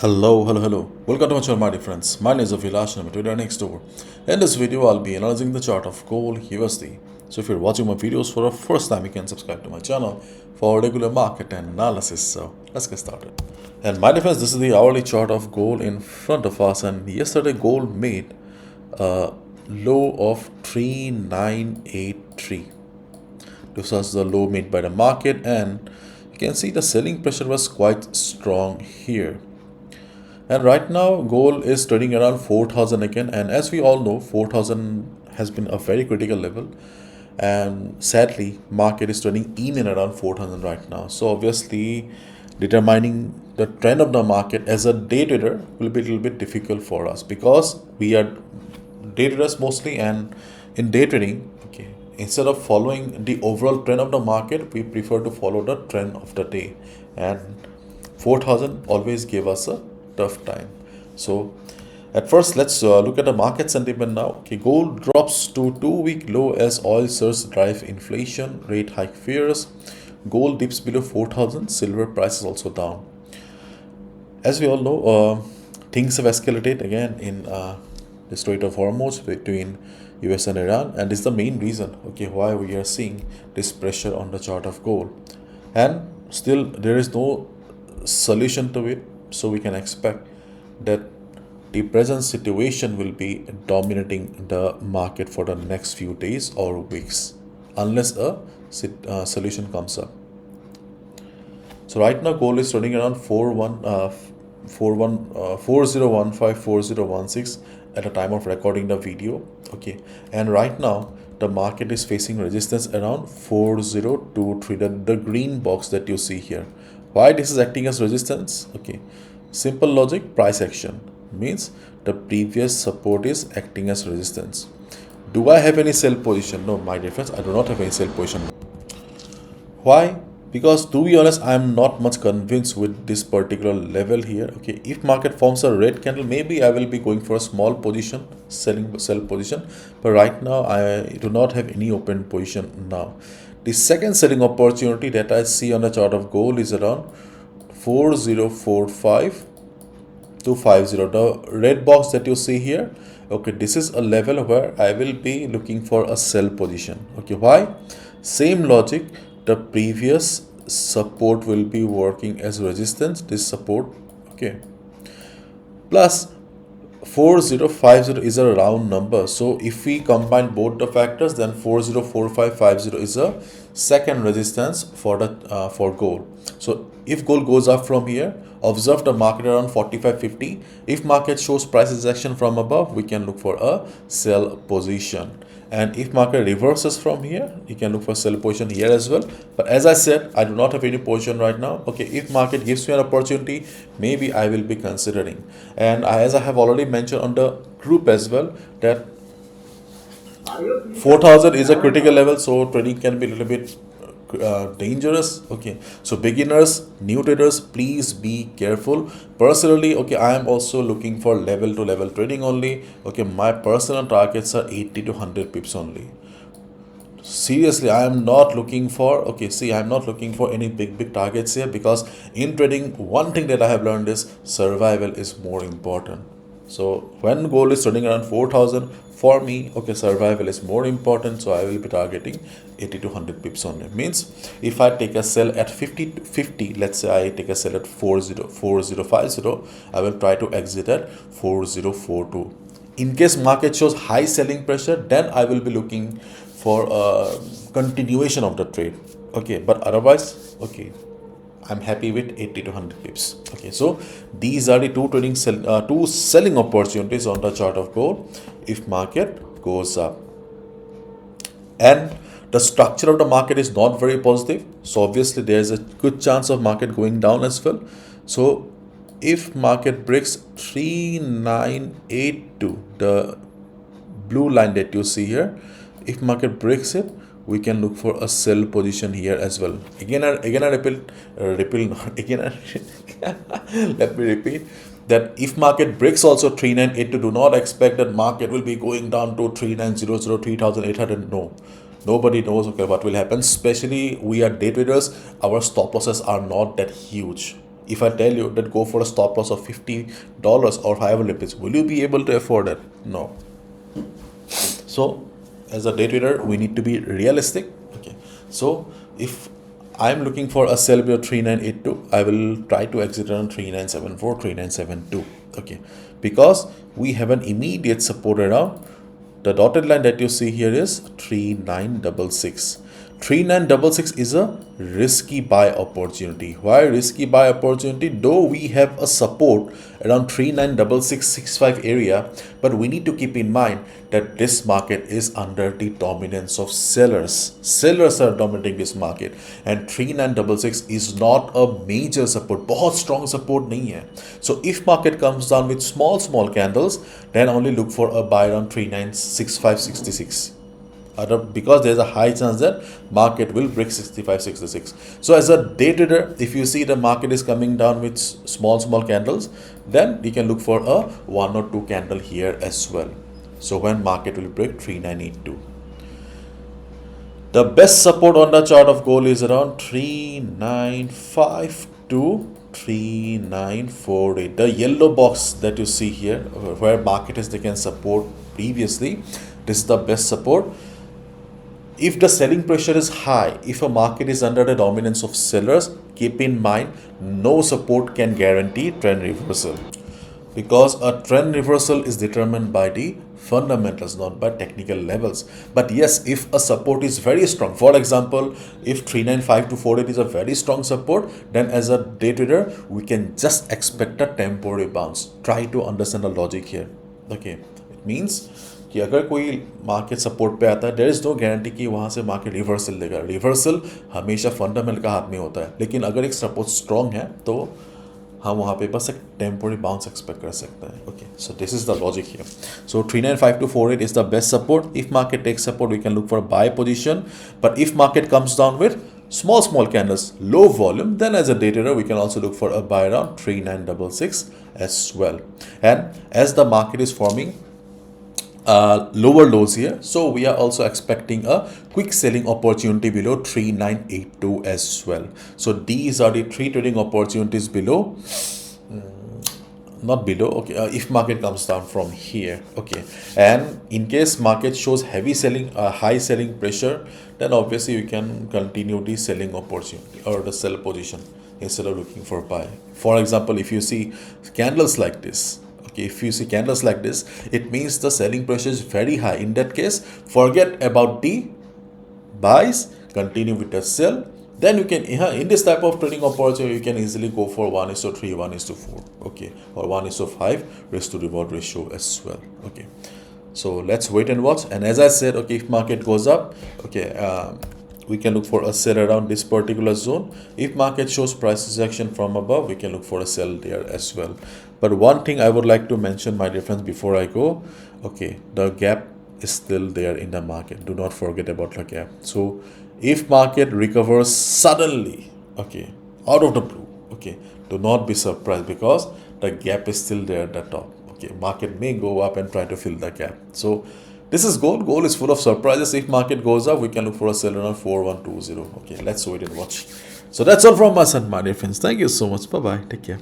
Hello. Welcome to my channel, my dear friends. My name is ABHILASH and I'm a trader next door. In this video, I'll be analyzing the chart of gold USD. So if you're watching my videos for the first time, you can subscribe to my channel for regular market and analysis. So let's get started. And my dear friends, this is the hourly chart of gold in front of us. And yesterday, gold made a low of 3983. This was the low made by the market, and you can see the selling pressure was quite strong here. And right now, gold is trading around 4,000 again. And as we all know, 4,000 has been a very critical level. And sadly, market is trading in and around 4,000 right now. So obviously, determining the trend of the market as a day trader will be a little bit difficult for us because we are day traders mostly. And in day trading, okay, instead of following the overall trend of the market, we prefer to follow the trend of the day. And 4,000 always gave us a tough time. So at first, let's look at the market sentiment now. Okay, gold drops to 2-week low as oil surge drive inflation, rate hike fears. Gold dips below 4,000. Silver price is also down. As we all know, things have escalated again in the Strait of Hormuz between US and Iran, and this is the main reason, okay, why we are seeing this pressure on the chart of gold. And still, there is no solution to it, so we can expect that the present situation will be dominating the market for the next few days or weeks unless a solution comes up. So right now gold is running around 4015 4016 at the time of recording the video. Okay, and right now the market is facing resistance around 4023, the green box that you see here. Why this is acting as resistance? Okay, simple logic, price action means the previous support is acting as resistance. Do I have any sell position? No, my dear friends, I do not have any sell position. Why? Because to be honest, I am not much convinced with this particular level here. Okay, if market forms a red candle, maybe I will be going for a small position, sell position, but right now I do not have any open position now. The second selling opportunity that I see on the chart of gold is around 4045 to 50. The red box that you see here, okay, this is a level where I will be looking for a sell position. Okay, why? Same logic, the previous support will be working as resistance, this support, okay, plus 4050 is a round number. So if we combine both the factors, then 404550 is a second resistance for the for gold. So if gold goes up from here, observe the market around 4550. If market shows price rejection from above, we can look for a sell position. And if market reverses from here, you can look for sell position here as well. But as I said, I do not have any position right now. Okay, if market gives me an opportunity, maybe I will be considering. And as I have already mentioned on the group as well, that 4,000 is a critical level, so trading can be a little bit dangerous. Okay, so beginners, new traders, please be careful. Personally, okay, I am also looking for level to level trading only. Okay, my personal targets are 80 to 100 pips only. Seriously, I am not looking for, okay, see, I am not looking for any big targets here, because in trading, one thing that I have learned is survival is more important. So when gold is running around 4,000, for me, okay, survival is more important, so I will be targeting 80 to 100 pips only. Means if I take a sell at 50, let's say I take a sell at 4050, I will try to exit at 4042. In case market shows high selling pressure, then I will be looking for a continuation of the trade. Okay, but otherwise, okay, I'm happy with 80 to 100 pips. Okay, so these are the two selling opportunities on the chart of gold if market goes up. And the structure of the market is not very positive, so obviously there is a good chance of market going down as well. So if market breaks 3982, the blue line that you see here, if market breaks it, we can look for a sell position here as well. Again I repeat, let me repeat that if market breaks also 3982, do not expect that market will be going down to 3900, 3800. No, nobody knows, okay, what will happen. Especially we are day traders, our stop losses are not that huge. If I tell you that go for a stop loss of $50 or 500 rupees, will you be able to afford it? No. So as a day trader, we need to be realistic. Okay, so if I'm looking for a sell below 3982, I will try to exit around 3974, 3972. Okay, because we have an immediate support around the dotted line that you see here is 3966. 3966 is a risky buy opportunity. Why risky buy opportunity? Though we have a support around 396665 area, but we need to keep in mind that this market is under the dominance of sellers. Sellers are dominating this market, and 3966 is not a major support. बहुत strong support नहीं है. So if market comes down with small candles, then only look for a buy around 396566. Because there's a high chance that market will break 6566. So as a day trader, if you see the market is coming down with small candles, then you can look for a 1 or 2 candle here as well. So when market will break 3982. The best support on the chart of gold is around 3952 to 3948. The yellow box that you see here, where market has taken support previously, this is the best support. If the selling pressure is high, if a market is under the dominance of sellers, keep in mind no support can guarantee trend reversal, because a trend reversal is determined by the fundamentals, not by technical levels. But yes, if a support is very strong, for example, if 395 to 48 is a very strong support, then as a day trader, we can just expect a temporary bounce. Try to understand the logic here. Okay, it means कि अगर कोई market support पे आता है, there is no guarantee कि वहाँ से market reversal देगा. रिवर्सल हमेशा फंडामेंटल का हाथ में होता है, लेकिन अगर एक सपोर्ट स्ट्रॉन्ग है तो हम वहाँ पे बस एक टेम्पोररी बाउंस एक्सपेक्ट कर सकते हैं. Okay, so this is the logic here. So 395 to 48 is the best support. If market takes support, we can look for a buy position. But if market comes down with small candles, low volume, then as a day trader, we can also look for a buy around 3966 as well. And as the market is forming lower lows here, so we are also expecting a quick selling opportunity below 3982 as well. So these are the 3 trading opportunities below, not below. Okay, if market comes down from here. Okay, and in case market shows heavy selling, high selling pressure, then obviously you can continue the selling opportunity or the sell position instead of looking for buy. For example, if you see candles like this, if you see candles like this, it means the selling pressure is very high. In that case, forget about the buys, continue with the sell. Then you can, in this type of trading opportunity, you can easily go for 1:3, 1:4, okay, or 1:5 risk to reward ratio as well. Okay, so let's wait and watch. And as I said, okay, if market goes up, okay, we can look for a sell around this particular zone. If market shows price rejection from above, we can look for a sell there as well. But one thing I would like to mention, my dear friends, before I go, okay, the gap is still there in the market. Do not forget about the gap. So if market recovers suddenly, okay, out of the blue, okay, do not be surprised, because the gap is still there at the top. Okay, market may go up and try to fill the gap. So this is gold. Gold is full of surprises. If market goes up, we can look for a sell around 4120. Okay, let's wait and watch. So that's all from us, and my dear friends. Thank you so much. Bye bye. Take care.